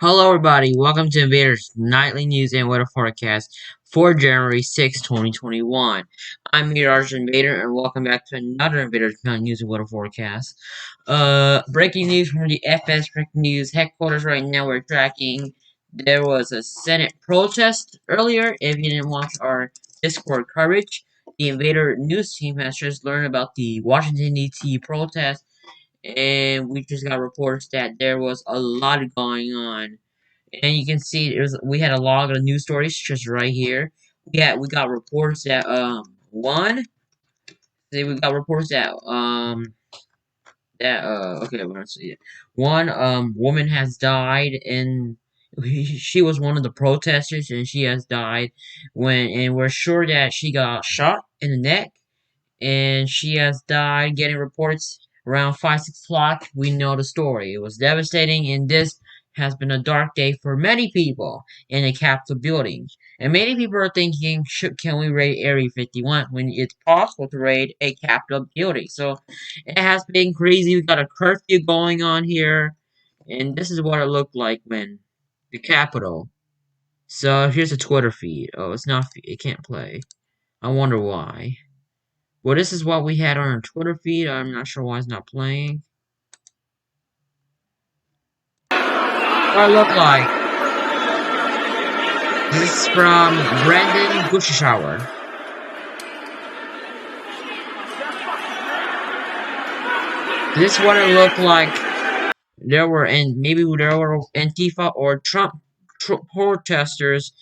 Hello, everybody. Welcome to Invader's nightly news and weather forecast for January 6, 2021. I'm Meteorologist Invader, and welcome back to another Invader's nightly news and weather forecast. Breaking news from the FS Breaking News headquarters right now. We're tracking. There was a Senate protest earlier. If you didn't watch our Discord coverage, the Invader news team has just learned about the Washington D.C. protest, and we just got reports that there was a lot going on. And you can see we had a log of news stories just right here. We got reports that we got reports that okay, let's see. One woman has died, and she was one of the protesters, and she has died and we're sure that she got shot in the neck, and she has died. Getting reports around 6 o'clock. We know the story. It was devastating, and this has been a dark day for many people in the Capitol building. And many people are thinking, can we raid Area 51 when it's possible to raid a Capitol building? So it has been crazy. We got a curfew going on here, and this is what it looked like when the Capitol. So here's a Twitter feed. Oh, it's not. It can't play. I wonder why. Well, this is what we had on our Twitter feed. I'm not sure why it's not playing. What it looked like. This is from Brandon Bushshower. This is what it looked like. Maybe there were Antifa or Trump protesters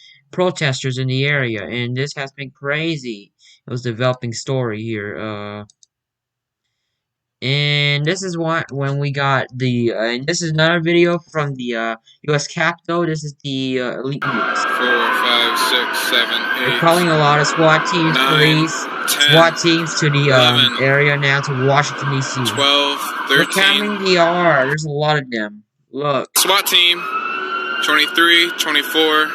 in the area, and this has been crazy. It was a developing story here. And this is when we got and this is another video from the U.S. Capitol. This is the elite news. 4, 5, 6, 7, 8. They're calling a lot of SWAT teams, 9, police, 10, SWAT teams to the 11, area now to Washington D.C. 12, 13. We're counting the R. There's a lot of them. Look. SWAT team 23, 24,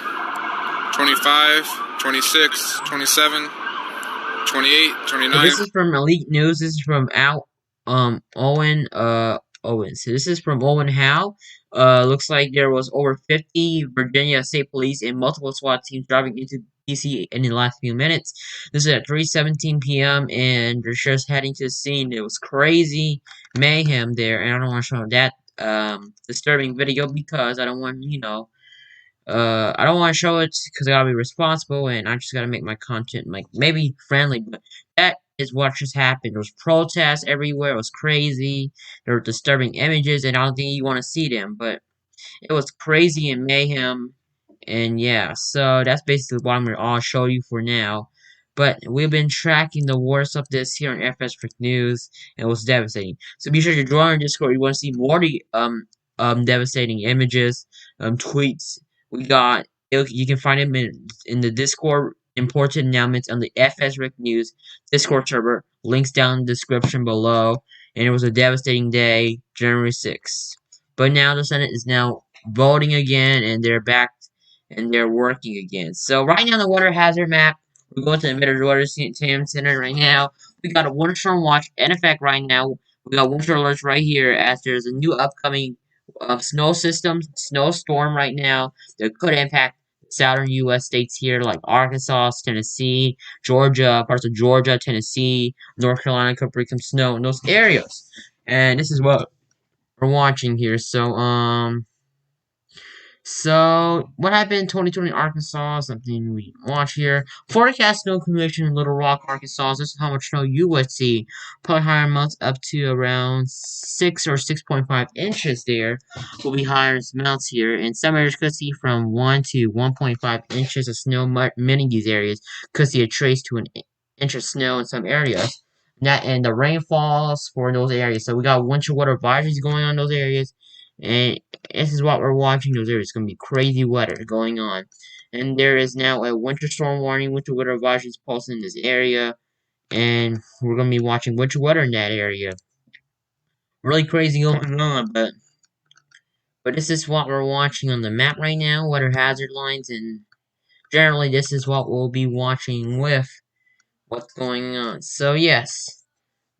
25, 26, 27, 28, 29. So this is from Elite News. This is from Owen Owens. So this is from Owen Howe. Looks like there was over 50 Virginia State Police and multiple SWAT teams driving into DC in the last few minutes. This is at 3:17 p.m. and they're just heading to the scene. It was crazy mayhem there, and I don't want to show that disturbing video because I don't want I don't want to show it because I gotta be responsible, and I just gotta make my content like maybe friendly. But that is what just happened. There was protests everywhere. It was crazy. There were disturbing images, and I don't think you want to see them. But it was crazy and mayhem, and yeah. So that's basically what I'm gonna all show you for now. But we've been tracking the worst of this here on FS Freak News, and it was devastating. So be sure to join our Discord. You want to see more of the devastating images, tweets. We got you can find them in the Discord important announcements on the FS Rick News Discord server. Links down in the description below. And it was a devastating day, January 6th. But now the Senate is now voting again, and they're back and they're working again. So right now the weather hazard map. We're going to the Invader Water Center right now. We got a winter storm watch in effect right now. We got winter alerts right here as there's a new upcoming snowstorm right now that could impact southern U.S. states here like Arkansas, Tennessee, Georgia, parts of Georgia, Tennessee, North Carolina could bring some snow in those areas. And this is what we're watching here. So, what happened in 2020 Arkansas? Something we watch here. Forecast snow accumulation in Little Rock, Arkansas. This is how much snow you would see. Probably higher amounts up to around 6 or 6.5 inches there. Will be higher amounts here. And some areas could see from 1 to 1.5 inches of snow. Many of these areas could see a trace to an inch of snow in some areas. And the rainfalls for those areas. So we got winter weather advisories going on in those areas. And this is what we're watching. There's going to be crazy weather going on. And there is now a winter storm warning, winter weather advisories posted in this area. And we're going to be watching winter weather in that area. Really crazy going on, but this is what we're watching on the map right now. Weather hazard lines, and generally this is what we'll be watching with what's going on. So yes.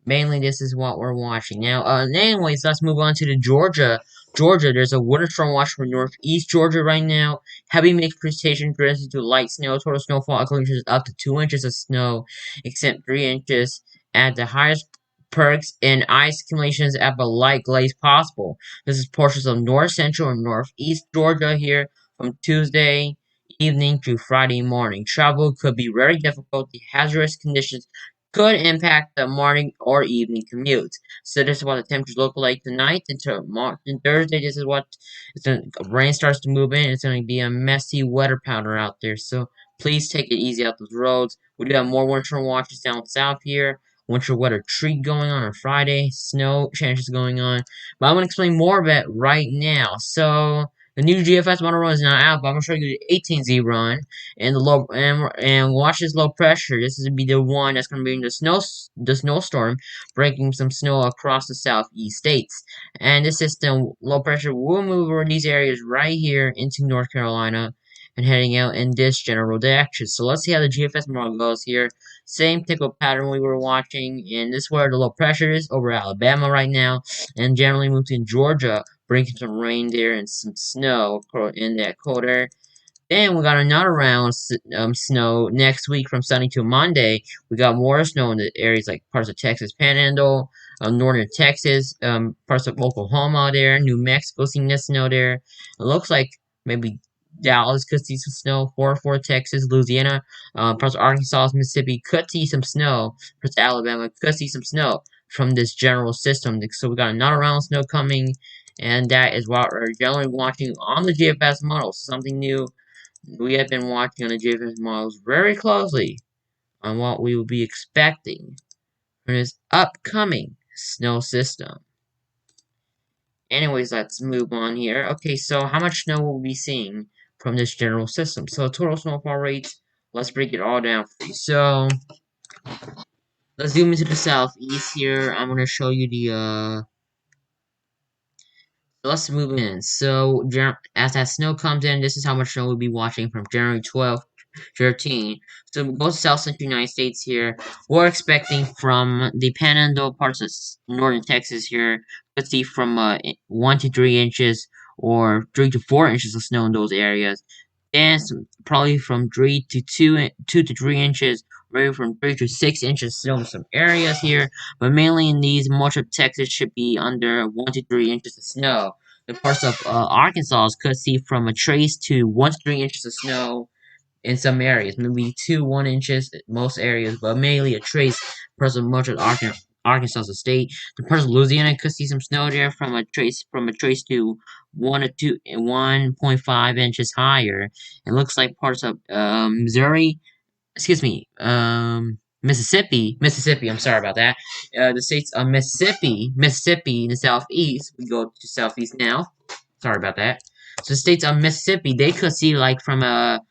Mainly, this is what we're watching. Now, anyways, let's move on to the Georgia Georgia, there's a winter storm watch for northeast Georgia right now. Heavy mixed precipitation drifts to light snow. Total snowfall accumulations up to 2 inches of snow, except 3 inches at the highest perks and ice accumulations at the light glaze possible. This is portions of north central and northeast Georgia here from Tuesday evening to Friday morning. Travel could be very difficult. The hazardous conditions could impact the morning or evening commute. So this is what the temperatures look like tonight until March and Thursday. This is what rain starts to move in. It's going to be a messy weather pattern out there. So please take it easy out those roads. We do have more winter watches down south here. Winter weather treat going on Friday. Snow chances going on. But I'm going to explain more of it right now. So the new GFS model run is now out, but I'm going to show you the 18Z run and the low and watch this low pressure. This is gonna be the one that's gonna be in the snowstorm, breaking some snow across the southeast states. And this system, low pressure, will move over these areas right here into North Carolina and heading out in this general direction. So let's see how the GFS model goes here. Same typical pattern we were watching, and this is where the low pressure is over Alabama right now, and generally moved in Georgia, bringing some rain there and some snow in that cold air. Then we got another round of snow next week from Sunday to Monday. We got more snow in the areas like parts of Texas Panhandle, northern Texas, parts of Oklahoma there, New Mexico seeing this snow there. It looks like maybe Dallas could see some snow, Fort Texas, Louisiana, parts of Arkansas, Mississippi could see some snow, parts of Alabama could see some snow from this general system. So we got another round of snow coming, and that is what we're generally watching on the GFS model. Something new we have been watching on the JFS models very closely on what we will be expecting from this upcoming snow system. Anyways, let's move on here. Okay, so how much snow will we be seeing from this general system? So total snowfall rates, let's break it all down for you. So let's zoom into the southeast here. I'm gonna show you the let's move in. So, as that snow comes in, this is how much snow we'll be watching from January 12th, 13. So, both South Central United States here. We're expecting from the Panhandle parts of northern Texas here, let's see from 1 to 3 inches or 3 to 4 inches of snow in those areas. And probably from 3 to 2 to 3 inches, maybe from 3 to 6 inches snow in some areas here. But mainly in these, much of Texas should be under 1 to 3 inches of snow. The parts of Arkansas could see from a trace to 1 to 3 inches of snow in some areas, maybe 1 inches in most areas, but mainly a trace parts of much of Arkansas state. The parts of Louisiana could see some snow there from a trace to 1.5 inches higher. It looks like parts of Missouri, excuse me, Mississippi. I'm sorry about that. The states of Mississippi in the southeast. We go to southeast now. Sorry about that. So the states of Mississippi, they could see like from a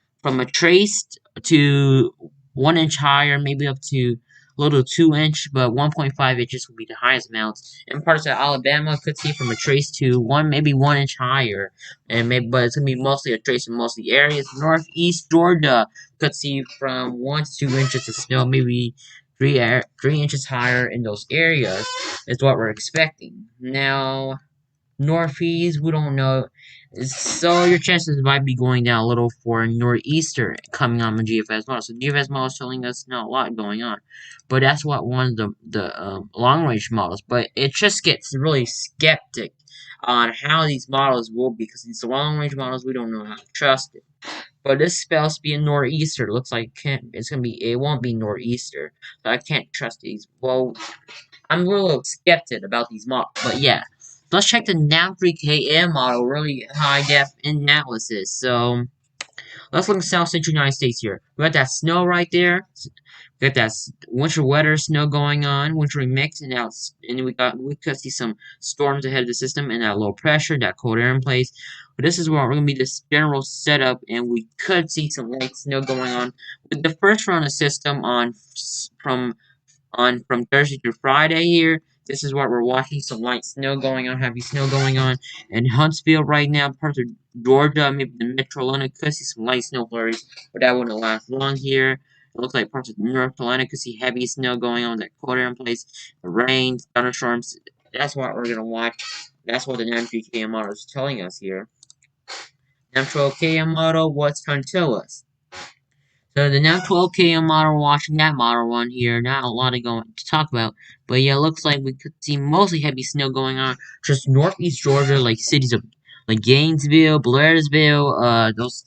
trace to 1 inch higher, maybe up to a little 2 inch, but 1.5 inches would be the highest amount. And parts of Alabama could see from a trace to maybe 1 inch higher, and maybe, but it's gonna be mostly a trace in most of the areas. Northeast Georgia could see from 1 to 2 inches of snow, maybe 3 inches higher in those areas. Is what we're expecting. Now, northeast, we don't know. So your chances might be going down a little for northeaster coming on the GFS model. So GFS model is telling us not a lot going on, but that's what one of the long range models. But it just gets really skeptic on how these models will be because these long range models we don't know how to trust it. But this spells to be a northeaster. It looks like it won't be northeaster. So I can't trust these. Well, I'm a little skeptic about these models, but yeah. Let's check the NAV 3KM model, really high def analysis. So let's look at South Central United States here. We got that snow right there. We got that winter weather snow going on, wintry mix, and now and we could see some storms ahead of the system and that low pressure, that cold air in place. But this is where we're gonna be this general setup, and we could see some light snow going on with the first run of system from Thursday through Friday here. This is what we're watching. Some light snow going on, heavy snow going on. In Huntsville right now, parts of Georgia, maybe the Metro Atlanta could see some light snow flurries, but that wouldn't last long here. It looks like parts of North Carolina could see heavy snow going on, that cold air in place, the rain, thunderstorms. That's what we're gonna watch That's what the 93 km model is telling us here. 12 km model, what's trying to tell us? So the now 12 km model, watching that model run here, not a lot to talk about, but yeah, looks like we could see mostly heavy snow going on just northeast Georgia, like cities of like Gainesville, Blairsville, those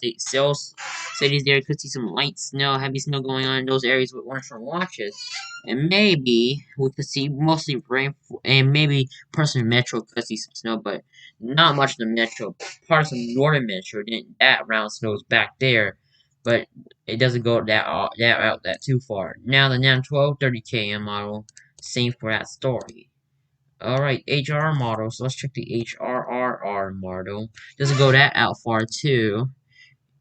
cities there could see some light snow, heavy snow going on in those areas with Winter watches, and maybe we could see mostly rain, and maybe parts of the metro could see some snow, but not much of the metro. Parts of northern metro, then that round snows back there, but it doesn't go that too far. Now the NAM 1230 km model, same for that story. Alright, HRR model, so let's check the HRRR model. Doesn't go that out far too.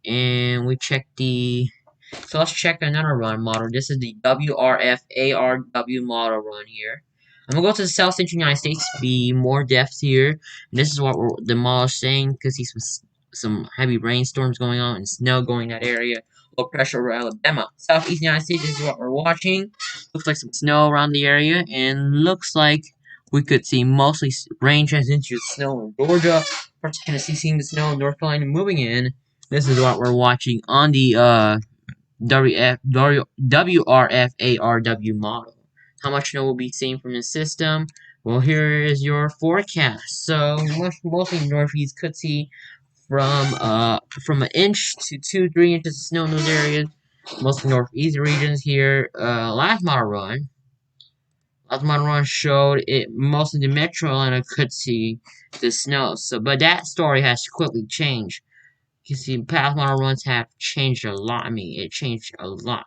And we check the so let's check another run model. This is the WRF-ARW model run here. I'm gonna go to the South Central United States, be more depth here. And this is what the model is saying, because see some heavy rainstorms going on and snow going in that area. Low pressure over Alabama. Southeast United States, this is what we're watching. Looks like some snow around the area, and looks like we could see mostly rain transition to snow in Georgia. Parts of Tennessee seeing the snow, North Carolina moving in. This is what we're watching on the WRFARW model. How much snow will be seen from the system? Well, here is your forecast. So mostly northeast could see from an inch to 2-3 inches of snow in those areas. Mostly northeast regions here. Last model run showed it mostly the metro Atlanta could see the snow. So, but that story has quickly changed. You see, past model runs have changed a lot. I mean, it changed a lot.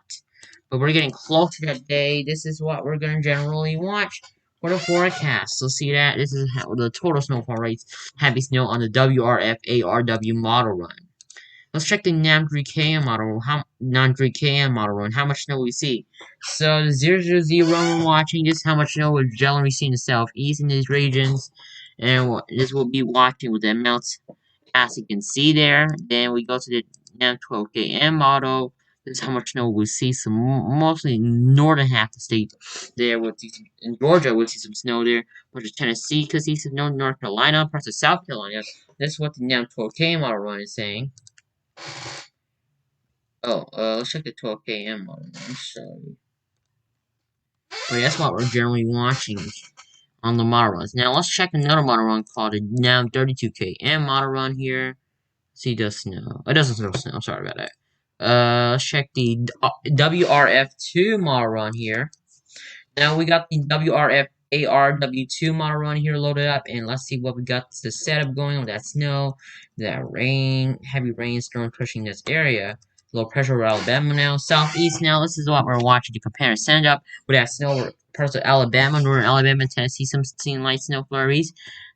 But we're getting close to that day. This is what we're going to generally watch for the forecast. So see that? This is how the total snowfall rates. Heavy snow on the WRF-ARW model run. Let's check the NAM3KM model. NAM3KM model run. How much snow we see? So the 000 we're watching. This is how much snow we're generally seeing in the southeast in these regions. And this will be watching with the amounts as you can see there. Then we go to the M12KM model. This is how much snow we see. Some mostly northern half of the state there. In Georgia, we'll see some snow there. Parts of Tennessee could see some snow. North Carolina, parts of South Carolina. This is what the M12KM model run is saying. Oh, let's check the 12KM model. I'm sorry. But that's what we're generally watching on the model runs. Now let's check another model run called the now 32KM model run here. See, it does snow. It doesn't snow. I'm sorry about that. Let's check the WRF2 model run here. Now we got the WRF-ARW2 model run here loaded up, and let's see what we got the setup going on. That snow, that rain, heavy rainstorm pushing this area. Low pressure over Alabama now. Southeast now. This is what we're watching to compare and send up with that snow parts of Alabama, northern Alabama, Tennessee, some seeing light snow flurries.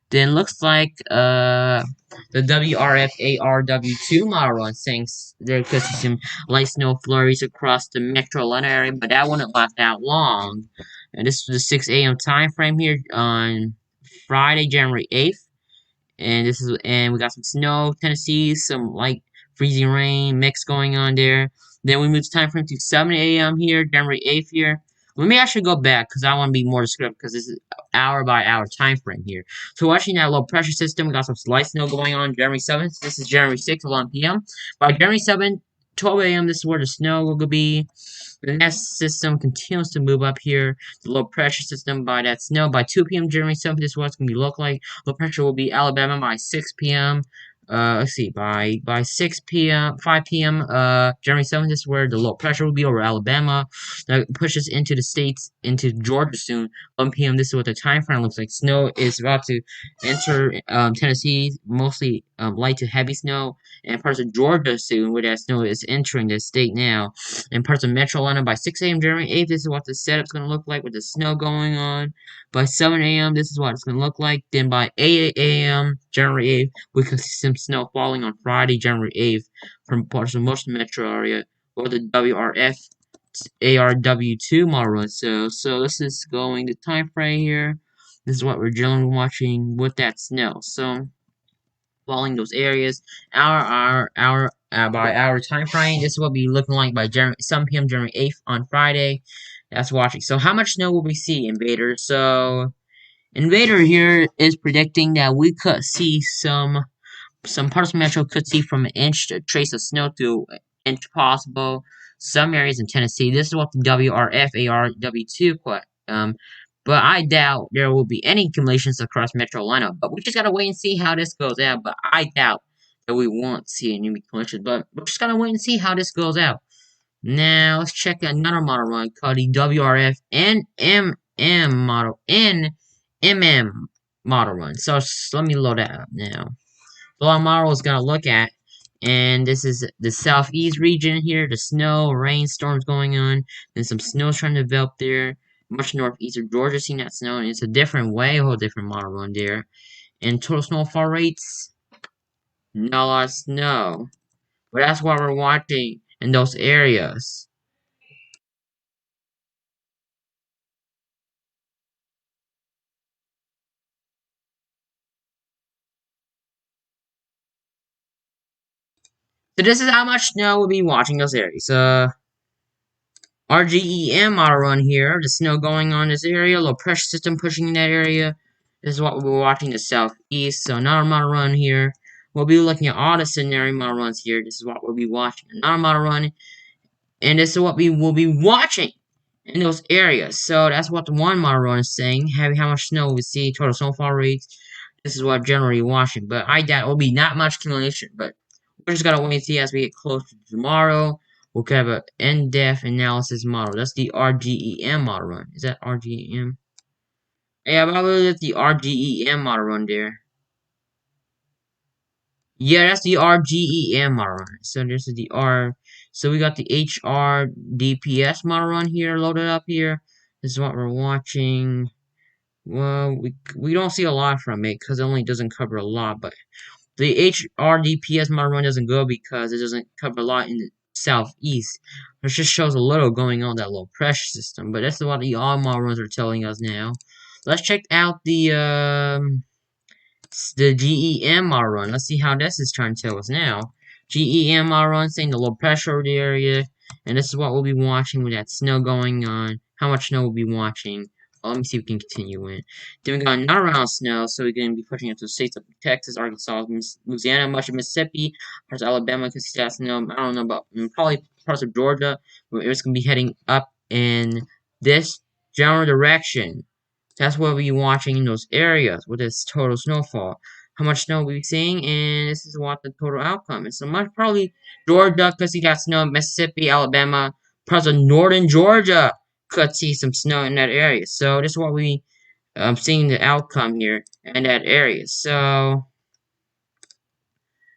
Then looks like the WRF-ARW2 model run saying there could be some light snow flurries across the metro Atlanta area, but that wouldn't last that long. And this was the 6 a.m. time frame here on Friday, January 8th. And we got some snow, Tennessee, some light freezing rain mix going on there. Then we moved the time frame to 7 a.m. here, January 8th here. Let me actually go back because I want to be more descriptive because this is hour by hour time frame here. So watching that low pressure system, we got some light snow going on January 7th. This is January 6th, 1 p.m. By January 7th, 12 a.m., this is where the snow will be. The next system continues to move up here. The low pressure system by that snow. By 2 p.m. January 7th, this is what it's going to be look like. Low pressure will be Alabama by 6 p.m. Let's see, by 6 p.m., 5 p.m., January 7th, this is where the low pressure will be over Alabama. That pushes into the states, into Georgia soon. 1 p.m., this is what the time frame looks like. Snow is about to enter Tennessee, mostly light to heavy snow, and parts of Georgia soon, where that snow is entering the state now. And parts of Metro Atlanta by 6 a.m. January 8th, this is what the setup's going to look like with the snow going on. By 7 a.m., this is what it's going to look like. Then by 8 a.m. January 8th, we could see some snow falling on Friday, January 8th, from parts of most of the metro area, or the WRF ARW2 model run. So this is going the time frame here. This is what we're generally watching with that snow. So falling those areas, by hour time frame. This is what we looking like by 7 p.m. January 8th on Friday. That's watching. So how much snow will we see, Invader? So Invader here is predicting that we could see some parts of Metro could see from an inch to a trace of snow to an inch possible. Some areas in Tennessee. This is what the WRFARW2 put. But I doubt there will be any accumulations across Metro Atlanta. But we just gotta wait and see how this goes out. But I doubt that we won't see any accumulations. But we're just gotta wait and see how this goes out. Now let's check another model run called the WRF NMM model NMM model run. So let me load that up now. So our model is gonna look at, and this is the southeast region here. The snow, rainstorms going on, and some snow's trying to develop there. Much northeast of Georgia, seeing that snow, and it's a different way, a whole different model run there. And total snowfall rates, not a lot of snow, but that's what we're watching in those areas. So this is how much snow we'll be watching those areas. RGEM model run here. The snow going on this area. Low pressure system pushing in that area. This is what we're watching the southeast. So another model run here. We'll be looking at all the scenario model runs here. This is what we'll be watching. Another model run. And this is what we will be watching in those areas. So that's what the one model run is saying. How much snow we see. Total snowfall rates. This is what I'm generally watching. But I doubt it will be not much accumulation. But we're just gotta wait and see as we get closer to tomorrow. We'll have an in-depth analysis model. That's the RGEM model run. Is that RGEM? Yeah, probably that's the RGEM model run there. Yeah, that's the RGEM model run. So this is the R. So we got the HRDPS model run here loaded up here. This is what we're watching. Well, we don't see a lot from it because it only doesn't cover a lot, but the HRDPS model run doesn't go because it doesn't cover a lot in the southeast. It just shows a little going on that low pressure system. But that's what the all model runs are telling us now. Let's check out the GEM model run. Let's see how this is trying to tell us now. GEM model run saying the low pressure over the area. And this is what we'll be watching with that snow going on. How much snow we'll be watching. Well, let me see if we can continue in. Then we got another round of snow, so we're going to be pushing into states of Texas, Arkansas, Louisiana, much of Mississippi, parts of Alabama, because see that snow. I don't know about, probably parts of Georgia, but it's going to be heading up in this general direction. That's what we'll be watching in those areas with this total snowfall. How much snow we'll be seeing, and this is what the total outcome is. So much probably Georgia, because you got snow, Mississippi, Alabama, parts of northern Georgia could see some snow in that area. So this is what we seeing the outcome here in that area. So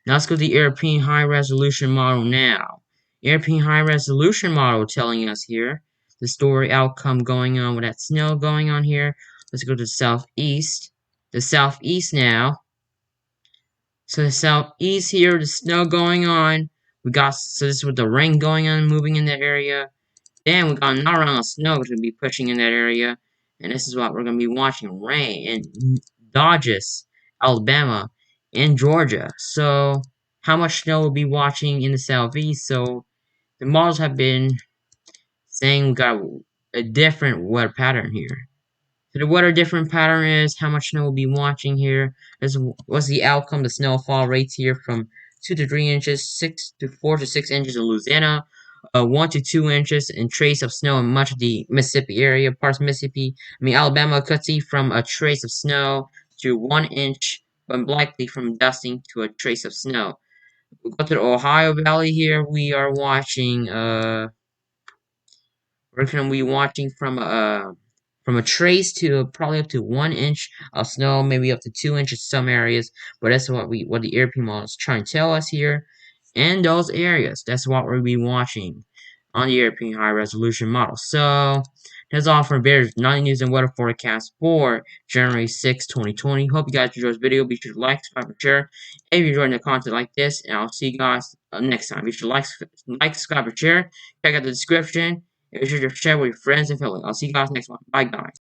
now let's go to the European high resolution model now. European high resolution model telling us here the story outcome going on with that snow going on here. Let's go to the southeast. The southeast now. So the southeast here, the snow going on. We got, so this is with the rain going on, moving in that area. Then we got another round of snow which will be pushing in that area. And this is what we're going to be watching. Rain in Dodges, Alabama, and Georgia. So how much snow we'll be watching in the southeast. So the models have been saying we got a different weather pattern here. So the weather different pattern is how much snow we'll be watching here. This was the outcome, the snowfall rates here from 2 to 3 inches, 6 to 4 to 6 inches in Louisiana, 1 to 2 inches in trace of snow in much of the Mississippi area, parts of Mississippi. Alabama could see from a trace of snow to 1 inch, but likely from dusting to a trace of snow. We go to the Ohio Valley here. We are watching, we're going to be watching from a trace to probably up to 1 inch of snow, maybe up to 2 inches in some areas. But that's what the European model is trying to tell us here. In those areas, that's what we'll be watching on the European high resolution model. So that's all for Invader's 90 news and weather forecast for January 6, 2020. Hope you guys enjoyed this video. Be sure to like, subscribe, and share if you're enjoying the content like this. And I'll see you guys next time. Be sure to like, subscribe, and share. Check out the description. Be sure to share with your friends and family. I'll see you guys next one. Bye, guys.